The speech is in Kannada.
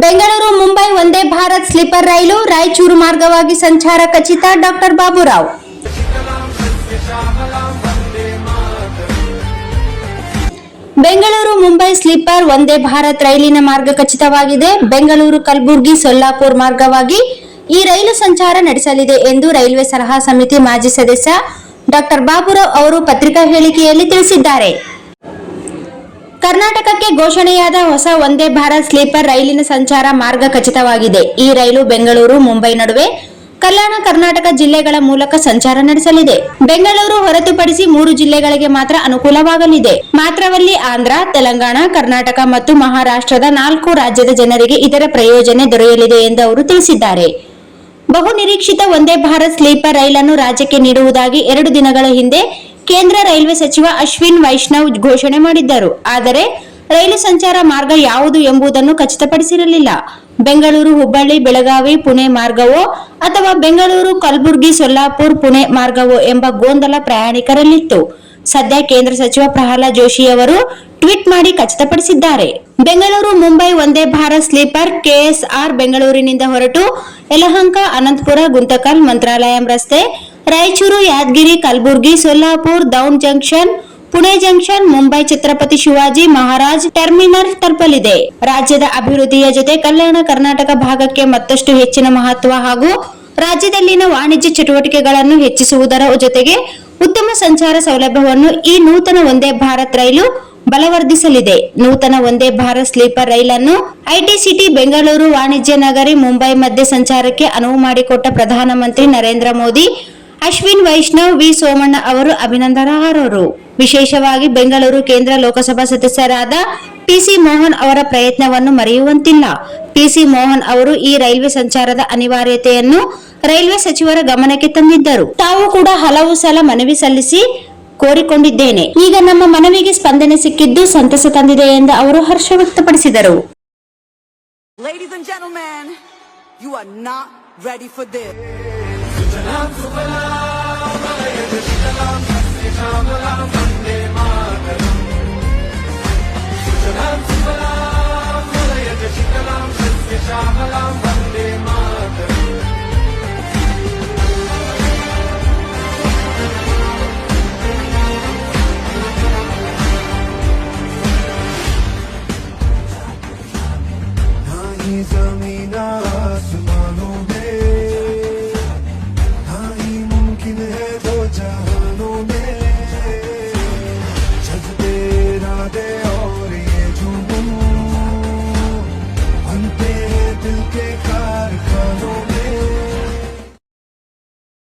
ಬೆಂಗಳೂರು ಮುಂಬೈ ವಂದೇ ಭಾರತ್ ಸ್ಲೀಪರ್ ರೈಲು ರಾಯಚೂರು ಮಾರ್ಗವಾಗಿ ಸಂಚಾರ ಖಚಿತ. ಡಾಕ್ಟರ್ ಬಾಬುರಾವ್. ಬೆಂಗಳೂರು ಮುಂಬೈ ಸ್ಲೀಪರ್ ವಂದೇ ಭಾರತ್ ರೈಲಿನ ಮಾರ್ಗ ಖಚಿತವಾಗಿದೆ. ಬೆಂಗಳೂರು ಕಲಬುರಗಿ ಸೊಲ್ಲಾಪುರ ಮಾರ್ಗವಾಗಿ ಈ ರೈಲು ಸಂಚಾರ ನಡೆಸಲಿದೆ ಎಂದು ರೈಲ್ವೆ ಸಲಹಾ ಸಮಿತಿ ಮಾಜಿ ಸದಸ್ಯ ಡಾಕ್ಟರ್ ಬಾಬುರಾವ್ ಅವರು ಪತ್ರಿಕಾ ಹೇಳಿಕೆಯಲ್ಲಿ ತಿಳಿಸಿದ್ದಾರೆ. ಕರ್ನಾಟಕಕ್ಕೆ ಘೋಷಣೆಯಾದ ಹೊಸ ವಂದೇ ಭಾರತ್ ಸ್ಲೀಪರ್ ರೈಲಿನ ಸಂಚಾರ ಮಾರ್ಗ ಖಚಿತವಾಗಿದೆ. ಈ ರೈಲು ಬೆಂಗಳೂರು ಮುಂಬೈ ನಡುವೆ ಕಲ್ಯಾಣ ಕರ್ನಾಟಕ ಜಿಲ್ಲೆಗಳ ಮೂಲಕ ಸಂಚಾರ ನಡೆಸಲಿದೆ. ಬೆಂಗಳೂರು ಹೊರತುಪಡಿಸಿ 3 ಜಿಲ್ಲೆಗಳಿಗೆ ಮಾತ್ರ ಅನುಕೂಲವಾಗಲಿದೆ. ಮಾತ್ರವಲ್ಲಿ ಆಂಧ್ರ, ತೆಲಂಗಾಣ, ಕರ್ನಾಟಕ ಮತ್ತು ಮಹಾರಾಷ್ಟ್ರದ 4 ರಾಜ್ಯದ ಜನರಿಗೆ ಇದರ ಪ್ರಯೋಜನೆ ದೊರೆಯಲಿದೆ ಎಂದು ಅವರು ತಿಳಿಸಿದ್ದಾರೆ. ಬಹು ನಿರೀಕ್ಷಿತ ವಂದೇ ಭಾರತ್ ಸ್ಲೀಪರ್ ರೈಲನ್ನು ರಾಜ್ಯಕ್ಕೆ ನೀಡುವುದಾಗಿ 2 ದಿನಗಳ ಹಿಂದೆ ಕೇಂದ್ರ ರೈಲ್ವೆ ಸಚಿವ ಅಶ್ವಿನ್ ವೈಷ್ಣವ್ ಘೋಷಣೆ ಮಾಡಿದ್ದರು. ಆದರೆ ರೈಲು ಸಂಚಾರ ಮಾರ್ಗ ಯಾವುದು ಎಂಬುದನ್ನು ಖಚಿತಪಡಿಸಿರಲಿಲ್ಲ. ಬೆಂಗಳೂರು ಹುಬ್ಬಳ್ಳಿ ಬೆಳಗಾವಿ ಪುಣೆ ಮಾರ್ಗವೋ ಅಥವಾ ಬೆಂಗಳೂರು ಕಲಬುರಗಿ ಸೊಲ್ಲಾಪುರ ಪುಣೆ ಮಾರ್ಗವೋ ಎಂಬ ಗೊಂದಲ ಪ್ರಯಾಣಿಕರಲ್ಲಿತ್ತು. ಸದ್ಯ ಕೇಂದ್ರ ಸಚಿವ ಪ್ರಹ್ಲಾದ್ ಜೋಶಿ ಅವರು ಟ್ವೀಟ್ ಮಾಡಿ ಖಚಿತಪಡಿಸಿದ್ದಾರೆ. ಬೆಂಗಳೂರು ಮುಂಬೈ ವಂದೇ ಭಾರತ್ ಸ್ಲೀಪರ್ ಕೆಎಸ್ಆರ್ ಬೆಂಗಳೂರಿನಿಂದ ಹೊರಟು ಯಲಹಂಕ, ಅನಂತಪುರ, ಗುಂತಕಲ್, ಮಂತ್ರಾಲಯಂ ರಸ್ತೆ, Raichur, Yadgir, Kalaburagi, Solapur, Daund junction, Pune junction, Mumbai Chhatrapati Shivaji Maharaj terminal ತಲುಪಲಿದೆ. ರಾಜ್ಯದ ಅಭಿವೃದ್ಧಿಯ ಜೊತೆ ಕಲ್ಯಾಣ ಕರ್ನಾಟಕ ಭಾಗಕ್ಕೆ ಮತ್ತಷ್ಟು ಹೆಚ್ಚಿನ ಮಹತ್ವ ಹಾಗೂ ರಾಜ್ಯದಲ್ಲಿನ ವಾಣಿಜ್ಯ ಚಟುವಟಿಕೆಗಳನ್ನು ಹೆಚ್ಚಿಸುವುದರ ಜೊತೆಗೆ ಉತ್ತಮ ಸಂಚಾರ ಸೌಲಭ್ಯವನ್ನು ಈ ನೂತನ ವಂದೇ ಭಾರತ್ ರೈಲು ಬಲವರ್ಧಿಸಲಿದೆ. ನೂತನ ವಂದೇ ಭಾರತ್ ಸ್ಲೀಪರ್ ರೈಲನ್ನು ಐಟಿ ಸಿಟಿ ಬೆಂಗಳೂರು ವಾಣಿಜ್ಯ ನಗರಿ ಮುಂಬೈ ಮಧ್ಯೆ ಸಂಚಾರಕ್ಕೆ ಅನುವು ಮಾಡಿಕೊಟ್ಟ ಪ್ರಧಾನಮಂತ್ರಿ ನರೇಂದ್ರ ಮೋದಿ, ಅಶ್ವಿನ್ ವೈಷ್ಣವ್, ವಿ ಸೋಮಣ್ಣ ಅವರು ಅಭಿನಂದನಾರ್ಹರು. ವಿಶೇಷವಾಗಿ ಬೆಂಗಳೂರು ಕೇಂದ್ರ ಲೋಕಸಭಾ ಸದಸ್ಯರಾದ ಪಿಸಿ ಮೋಹನ್ ಅವರ ಪ್ರಯತ್ನವನ್ನು ಮರೆಯುವಂತಿಲ್ಲ. ಪಿಸಿ ಮೋಹನ್ ಅವರು ಈ ರೈಲ್ವೆ ಸಂಚಾರದ ಅನಿವಾರ್ಯತೆಯನ್ನು ರೈಲ್ವೆ ಸಚಿವರ ಗಮನಕ್ಕೆ ತಂದಿದ್ದರು. ತಾವು ಕೂಡ ಹಲವು ಸಲ ಮನವಿ ಸಲ್ಲಿಸಿ ಕೋರಿಕೊಂಡಿದ್ದೇನೆ. ಈಗ ನಮ್ಮ ಮನವಿಗೆ ಸ್ಪಂದನೆ ಸಿಕ್ಕಿದ್ದು ಸಂತಸ ತಂದಿದೆ ಎಂದು ಅವರು ಹರ್ಷ ವ್ಯಕ್ತಪಡಿಸಿದರು. Ladies and gentlemen, you are not ready for this. जमीना